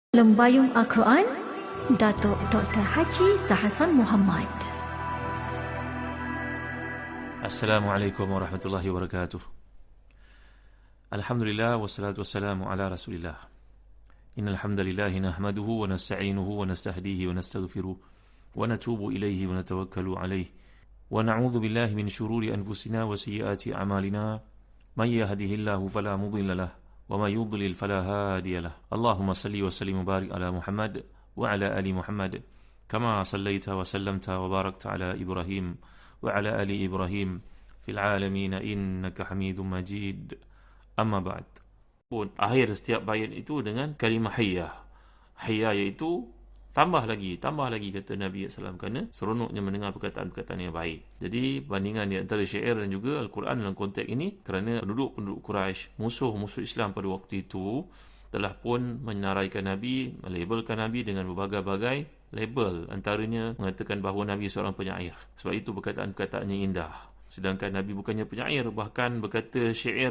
Lembayung Al-Quran, Datuk Dr. Haji Zahasan Muhammad. Assalamualaikum warahmatullahi wabarakatuh. Alhamdulillah wassalatu wassalamu ala Rasulillah. Innal hamdalillah nahmaduhu wa nasta'inuhu wa nastahdihi wa nastaghfiruh wa natubu ilayhi wa natawakkalu alayhi wa na'udzu billahi min shururi anfusina wa sayyiati a'malina. May yahdihillahu fala mudilla lahu وما يضلل فلا هادي له. اللهم صل وسلم وبارك على محمد وعلى آل محمد كما صليت وسلمت وباركت على إبراهيم وعلى آل إبراهيم في العالمين إنك حميد مجيد. أما بعد. Akhir setiap bayat itu dengan kalimah hayyah. Hayyah iaitu tambah lagi kata Nabi SAW, kerana seronoknya mendengar perkataan-perkataan yang baik. Jadi bandingan di antara syair dan juga Al-Quran dalam konteks ini, kerana penduduk-penduduk Quraisy, musuh-musuh Islam pada waktu itu, telah pun menaraikan Nabi, melabelkan Nabi dengan berbagai-bagai label, antaranya mengatakan bahawa Nabi seorang penyair. Sebab itu perkataan-perkataannya indah. Sedangkan Nabi bukannya penyair, bahkan berkata syair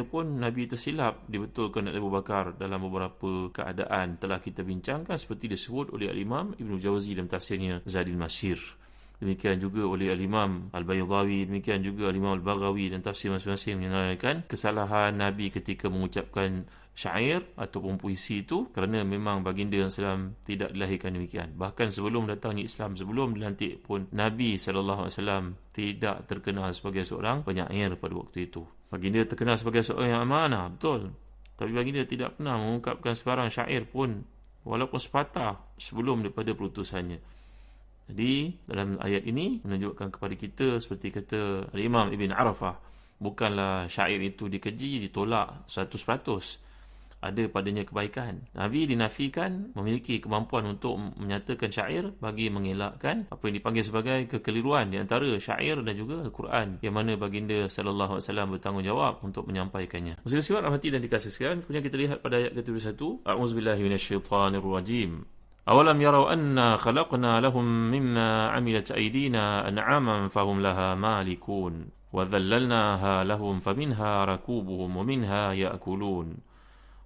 pun Nabi tersilap dibetulkan oleh Abu Bakar dalam beberapa keadaan telah kita bincangkan, seperti disebut oleh Al-Imam Ibn Jawzi dalam tafsirnya Zadil Masir. Demikian juga oleh Al-Imam Al-Baydawi, demikian juga Al-Imam Al-Baghawi dan tafsir masing-masing menyatakan kesalahan Nabi ketika mengucapkan syair ataupun puisi itu, kerana memang baginda SAW tidak dilahirkan demikian. Bahkan sebelum datangnya Islam, sebelum dilantik pun, Nabi SAW tidak terkenal sebagai seorang penyair pada waktu itu. Baginda terkenal sebagai seorang yang amanah, betul. Tapi baginda tidak pernah mengungkapkan sebarang syair pun, walaupun sepatah, sebelum daripada perutusannya. Jadi dalam ayat ini menunjukkan kepada kita, seperti kata Al-Imam Ibn Arafah, bukanlah syair itu dikeji, ditolak 100%. Ada padanya kebaikan. Nabi dinafikan memiliki kemampuan untuk menyatakan syair bagi mengelakkan apa yang dipanggil sebagai kekeliruan di antara syair dan juga Al-Quran, yang mana baginda sallallahu alaihi wasallam bertanggungjawab untuk menyampaikannya. Muslim-muslimat rahmati dan dikasihi sekalian, kemudian kita lihat pada ayat ke-71. A'udzubillahi minasyaitonirrajim. أولم يروا أنا خلقنا لهم مما عملت أيدينا أنعاما فهم لها مالكون وذللناها لهم فمنها ركوبهم ومنها يأكلون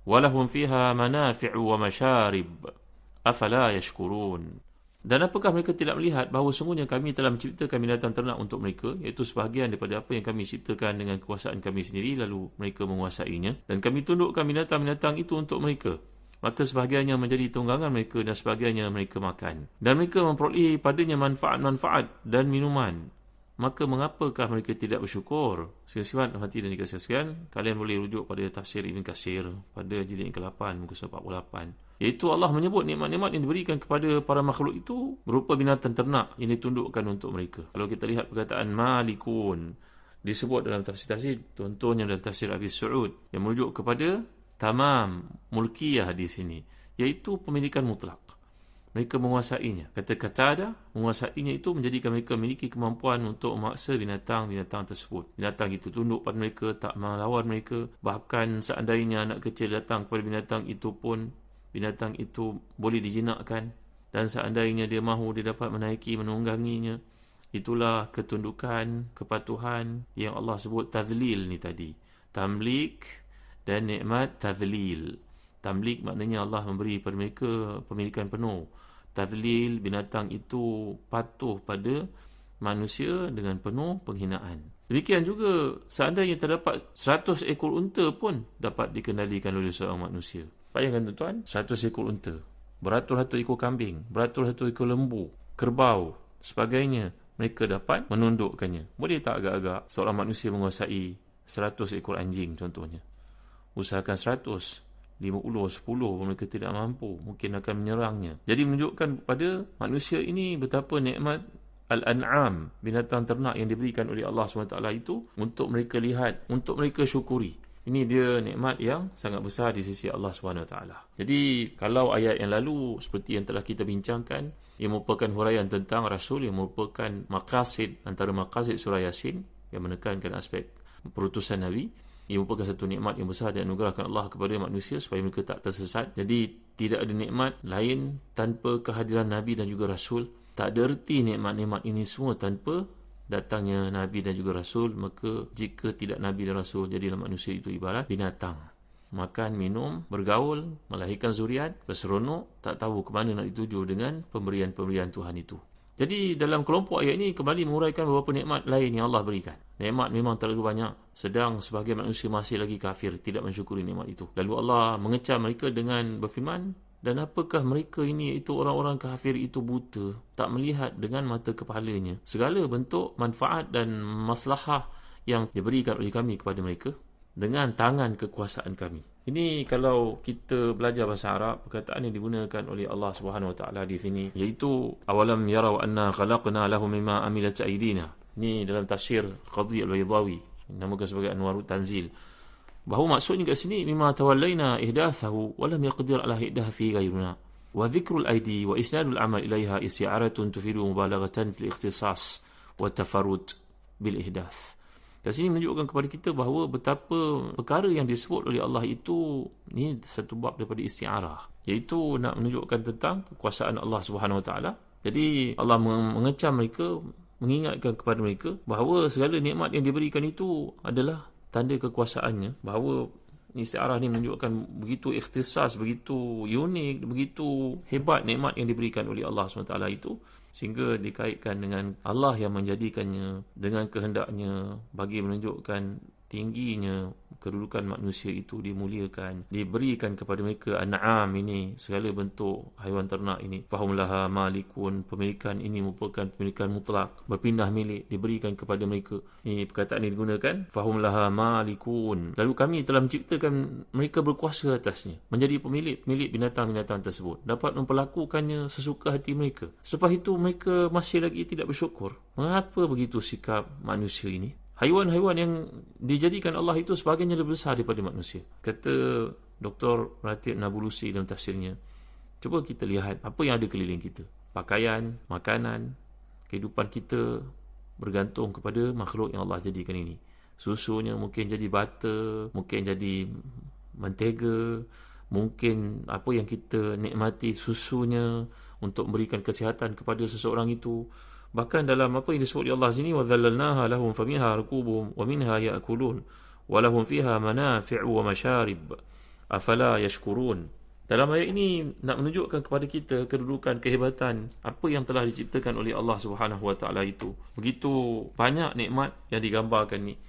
ولهم فيها منافع ومشارب أفلا يشكرون. Dan apakah mereka tidak melihat bahawa sungguhnya kami telah menciptakan binatang ternak untuk mereka, iaitu sebahagian daripada apa yang kami ciptakan dengan kekuasaan kami sendiri, lalu mereka menguasainya, dan kami tundukkan binatang-binatang itu untuk mereka. Maka sebahagiannya menjadi tunggangan mereka dan sebahagiannya mereka makan. Dan mereka memperoleh padanya manfaat-manfaat dan minuman. Maka mengapakah mereka tidak bersyukur? Sekalian hati dan dikasih sekalian, kalian boleh rujuk pada tafsir Ibn Katsir pada jilid ke-8 muka 48. Iaitu Allah menyebut nikmat-nikmat yang diberikan kepada para makhluk itu berupa binatang ternak yang ditundukkan untuk mereka. Kalau kita lihat perkataan malikun disebut dalam tafsir-tafsir, contohnya dalam tafsir Abi Su'ud yang merujuk kepada tamam mulkiyah di sini, iaitu pemilikan mutlak. Mereka menguasainya. Kata Qatadah, menguasainya itu menjadikan mereka memiliki kemampuan untuk memaksa binatang-binatang tersebut. Binatang itu tunduk pada mereka, tak melawan mereka. Bahkan seandainya anak kecil datang kepada binatang itu pun, binatang itu boleh dijinakkan. Dan seandainya dia mahu, dia dapat menaiki, menungganginya. Itulah ketundukan, kepatuhan yang Allah sebut tadlil ni tadi. Tamlik dan nikmat tadlil. Tamlik maknanya Allah memberi kepada mereka pemilikan penuh. Tadlil, binatang itu patuh pada manusia dengan penuh penghinaan. Demikian juga seandainya terdapat 100 ekor unta pun dapat dikendalikan oleh seorang manusia. Bayangkan tuan-tuan, 100 ekor unta, beratus-ratus ekor kambing, beratus-ratus ekor lembu, kerbau, sebagainya, mereka dapat menundukkannya. Boleh tak agak-agak seorang manusia menguasai 100 ekor anjing contohnya? Usahakan 100, 50, 10 mereka tidak mampu, mungkin akan menyerangnya. Jadi menunjukkan kepada manusia ini betapa nikmat al-an'am, binatang ternak yang diberikan oleh Allah SWT itu untuk mereka lihat, untuk mereka syukuri. Ini dia nikmat yang sangat besar di sisi Allah SWT. Jadi kalau ayat yang lalu seperti yang telah kita bincangkan, yang merupakan huraian tentang Rasul, yang merupakan maqasid, antara maqasid surah Yasin yang menekankan aspek perutusan Nabi, ia merupakan satu nikmat yang besar dan anugerahkan Allah kepada manusia supaya mereka tak tersesat. Jadi tidak ada nikmat lain tanpa kehadiran Nabi dan juga Rasul. Tak ada erti nikmat-nikmat ini semua tanpa datangnya Nabi dan juga Rasul. Maka jika tidak Nabi dan Rasul, jadilah manusia itu ibarat binatang. makan, minum, bergaul, melahirkan zuriat, berseronok, tak tahu ke mana nak dituju dengan pemberian-pemberian Tuhan itu. Jadi dalam kelompok ayat ini kembali menguraikan beberapa nikmat lain yang Allah berikan. Nikmat memang terlalu banyak, sedang sebahagian manusia masih lagi kafir, tidak mensyukuri nikmat itu. Lalu Allah mengecam mereka dengan berfirman, dan apakah mereka ini, itu orang-orang kafir itu buta, tak melihat dengan mata kepalanya segala bentuk manfaat dan maslahah yang diberikan oleh kami kepada mereka dengan tangan kekuasaan kami. Ini kalau kita belajar bahasa Arab, perkataan yang digunakan oleh Allah Subhanahu Wa Taala di sini, iaitu awalam yarau anna khalaqna lahum mimma amilat aydina. Ini dalam tafsir Qadhi Al-Baydawi, dinamakan sebagai Anwarut Tanzil. Bahawa maksudnya kat sini, mimma tawallaina ihdathahu wa lam yaqdir ala ihdathi ghayruna. Wa dhikrul aidi wa isnadul amal ilaiha isti'aratun tufidu mubalaghatan fil ikhtisas wa tafarrud bil ihdath. Kat sini menunjukkan kepada kita bahawa betapa perkara yang disebut oleh Allah itu, ni satu bab daripada isti'arah, iaitu nak menunjukkan tentang kekuasaan Allah Subhanahu Wa Taala. Jadi Allah mengecam mereka, mengingatkan kepada mereka bahawa segala nikmat yang diberikan itu adalah tanda kekuasaannya, bahawa isti'arah ni menunjukkan begitu ikhtisas, begitu unik, begitu hebat nikmat yang diberikan oleh Allah SWT itu, sehingga dikaitkan dengan Allah yang menjadikannya dengan kehendaknya bagi menunjukkan tingginya kedudukan manusia itu, dimuliakan, diberikan kepada mereka an'am ini, segala bentuk haiwan ternak ini. Fahum laha malikun, pemilikan ini merupakan pemilikan mutlak, berpindah milik, diberikan kepada mereka. Ini perkataan ini digunakan, fahum laha malikun. Lalu kami telah menciptakan mereka berkuasa atasnya, menjadi pemilik binatang-binatang tersebut, dapat memperlakukannya sesuka hati mereka. Selepas itu mereka masih lagi tidak bersyukur. Mengapa begitu sikap manusia ini? Haiwan-haiwan yang dijadikan Allah itu sebahagiannya lebih besar daripada manusia. Kata Dr. Ratib Nabulusi dalam tafsirnya, cuba kita lihat apa yang ada keliling kita. Pakaian, makanan, kehidupan kita bergantung kepada makhluk yang Allah jadikan ini. Susunya mungkin jadi butter, mungkin jadi mentega, mungkin apa yang kita nikmati susunya untuk memberikan kesihatan kepada seseorang itu. Bahkan dalam apa yang disebut oleh Allah sini, وَذَلَّلْنَاهَا لَهُمْ فَمِنْهَا رَكُوبُهُمْ وَمِنْهَا يَأْكُلُونَ وَلَهُمْ فِيهَا مَنَافِعُ وَمَشَارِبُ أَفَلَا يَشْكُرُونَ. Dalam ayat ini nak menunjukkan kepada kita kedudukan, kehebatan apa yang telah diciptakan oleh Allah Subhanahu Wa Taala itu. Begitu banyak nikmat yang digambarkan ni,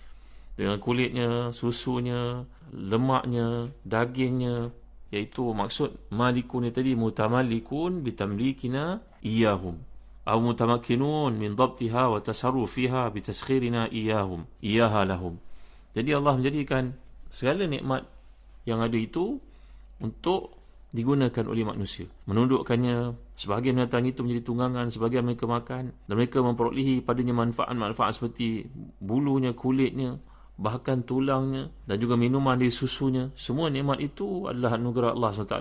dengan kulitnya, susunya, lemaknya, dagingnya, iaitu maksud malikun tadi, mutamalikun bitamlikina iyahum, أو متمكنون من ضبطها وتصرف فيها بتسخيرنا إياها لهم. Jadi Allah menjadikan segala nikmat yang ada itu untuk digunakan oleh manusia, menundukkannya. Sebahagian binatang itu menjadi tunggangan, sebahagian mereka makan, dan mereka memperolehi padanya manfaat-manfaat seperti bulunya, kulitnya, bahkan tulangnya, dan juga minuman dari susunya. Semua nikmat itu adalah anugerah Allah SWT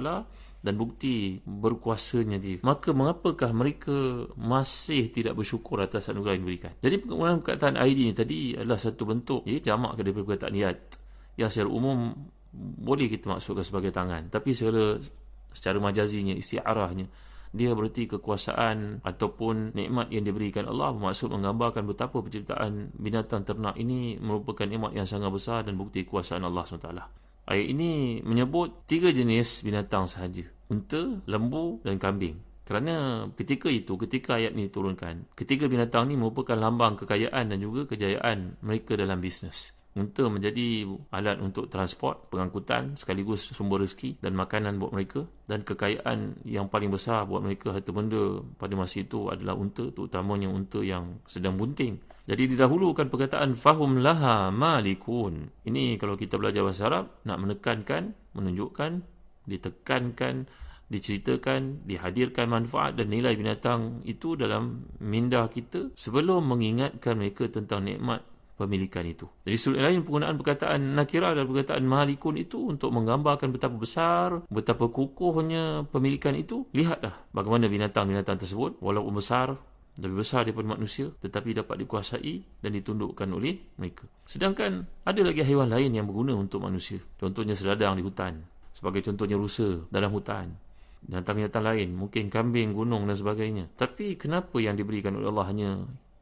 dan bukti berkuasanya dia. Maka mengapakah mereka masih tidak bersyukur atas anugerah yang diberikan? Jadi penggunaan perkataan ID ni tadi adalah satu bentuk jamak daripada perkataan yad, yang secara umum boleh kita maksudkan sebagai tangan, tapi secara majazinya, isti'arahnya, dia berarti kekuasaan ataupun nikmat yang diberikan Allah, bermaksud menggambarkan betapa penciptaan binatang ternak ini merupakan nikmat yang sangat besar dan bukti kuasaan Allah SWT. Ayat ini menyebut 3 jenis binatang sahaja, unta, lembu dan kambing. Kerana ketika ayat ini diturunkan, ketiga binatang ini merupakan lambang kekayaan dan juga kejayaan mereka dalam bisnes. Unta menjadi alat untuk transport, pengangkutan, sekaligus sumber rezeki dan makanan buat mereka. Dan kekayaan yang paling besar buat mereka, harta benda pada masa itu adalah unta, terutamanya unta yang sedang bunting. Jadi didahulukan perkataan fahum laha malikun. Ini kalau kita belajar bahasa Arab, nak menekankan, menunjukkan, ditekankan, diceritakan, dihadirkan manfaat dan nilai binatang itu dalam minda kita sebelum mengingatkan mereka tentang nikmat pemilikan itu. Jadi sudut lain, penggunaan perkataan nakirah dan perkataan malikun itu untuk menggambarkan betapa besar, betapa kukuhnya pemilikan itu. Lihatlah bagaimana binatang-binatang tersebut, walaupun besar, lebih besar daripada manusia, tetapi dapat dikuasai dan ditundukkan oleh mereka. Sedangkan ada lagi haiwan lain yang berguna untuk manusia. Contohnya sedadang di hutan, sebagai contohnya rusa dalam hutan, binatang-binatang lain, mungkin kambing, gunung dan sebagainya. Tapi kenapa yang diberikan oleh Allah hanya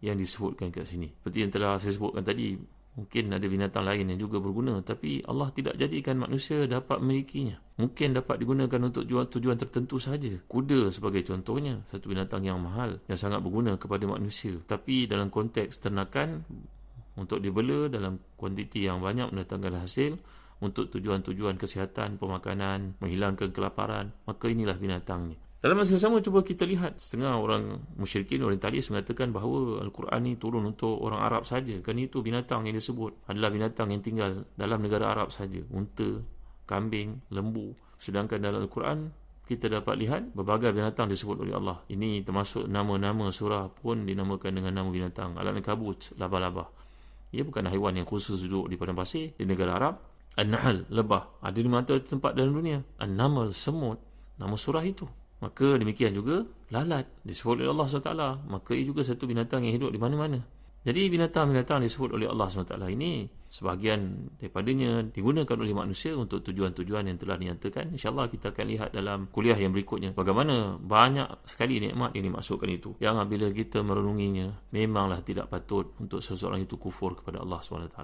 yang disebutkan kat sini? Seperti yang telah saya sebutkan tadi, Mungkin ada binatang lain yang juga berguna, tapi Allah tidak jadikan manusia dapat memilikinya. Mungkin dapat digunakan untuk tujuan tertentu saja. Kuda sebagai contohnya, satu binatang yang mahal, yang sangat berguna kepada manusia. Tapi dalam konteks ternakan, untuk dibela dalam kuantiti yang banyak mendatangkan hasil, untuk tujuan-tujuan kesihatan, pemakanan, menghilangkan kelaparan, maka inilah binatangnya. Dalam masa sama, cuba kita lihat, setengah orang musyrikin orientalis mengatakan bahawa Al-Quran ni turun untuk orang Arab saja. Kan itu binatang yang disebut adalah binatang yang tinggal dalam negara Arab saja. Unta, kambing, lembu. Sedangkan dalam Al-Quran, kita dapat lihat berbagai binatang disebut oleh Allah. Ini termasuk nama-nama surah pun dinamakan dengan nama binatang. Al-Ankabut, laba-laba. Ia bukan haiwan yang khusus duduk di padang pasir di negara Arab. An-Nahl, lebah. Ada di mana tempat dalam dunia. An-Naml, semut. Nama surah itu. Maka demikian juga lalat disebut oleh Allah SWT. Maka ia juga satu binatang yang hidup di mana-mana. Jadi binatang-binatang disebut oleh Allah SWT ini, sebahagian daripadanya digunakan oleh manusia untuk tujuan-tujuan yang telah dinyatakan. InsyaAllah kita akan lihat dalam kuliah yang berikutnya bagaimana banyak sekali nikmat yang dimaksudkan itu, yang apabila kita merenunginya, memanglah tidak patut untuk seseorang itu kufur kepada Allah SWT.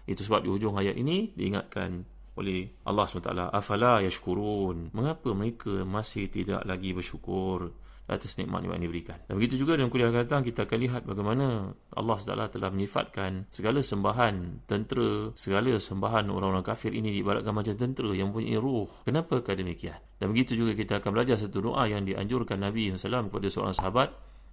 Itu sebab di hujung ayat ini diingatkan oleh Allah SWT, afala yashkurun, mengapa mereka masih tidak lagi bersyukur atas nikmat-nikmat yang diberikan. Dan begitu juga dalam kuliah akan datang kita akan lihat bagaimana Allah SWT telah menyifatkan segala sembahan tentera, segala sembahan orang-orang kafir ini diibaratkan macam tentera yang mempunyai ruh. Kenapakah demikian? Dan begitu juga kita akan belajar satu doa yang dianjurkan Nabi SAW kepada seorang sahabat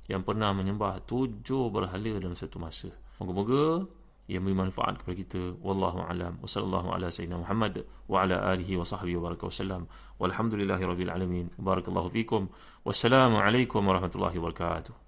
yang pernah menyembah 7 berhala dalam satu masa. Moga-moga yang memberi manfaat kepada kita. Wallahu a'lam. Wa sallallahu ala sayyidina Muhammad wa ala alihi wa sahbihi wa baraka wasallam. Walhamdulillahi rabbil alamin. Barakallahu fikum. Wassalamu alaikum warahmatullahi wabarakatuh.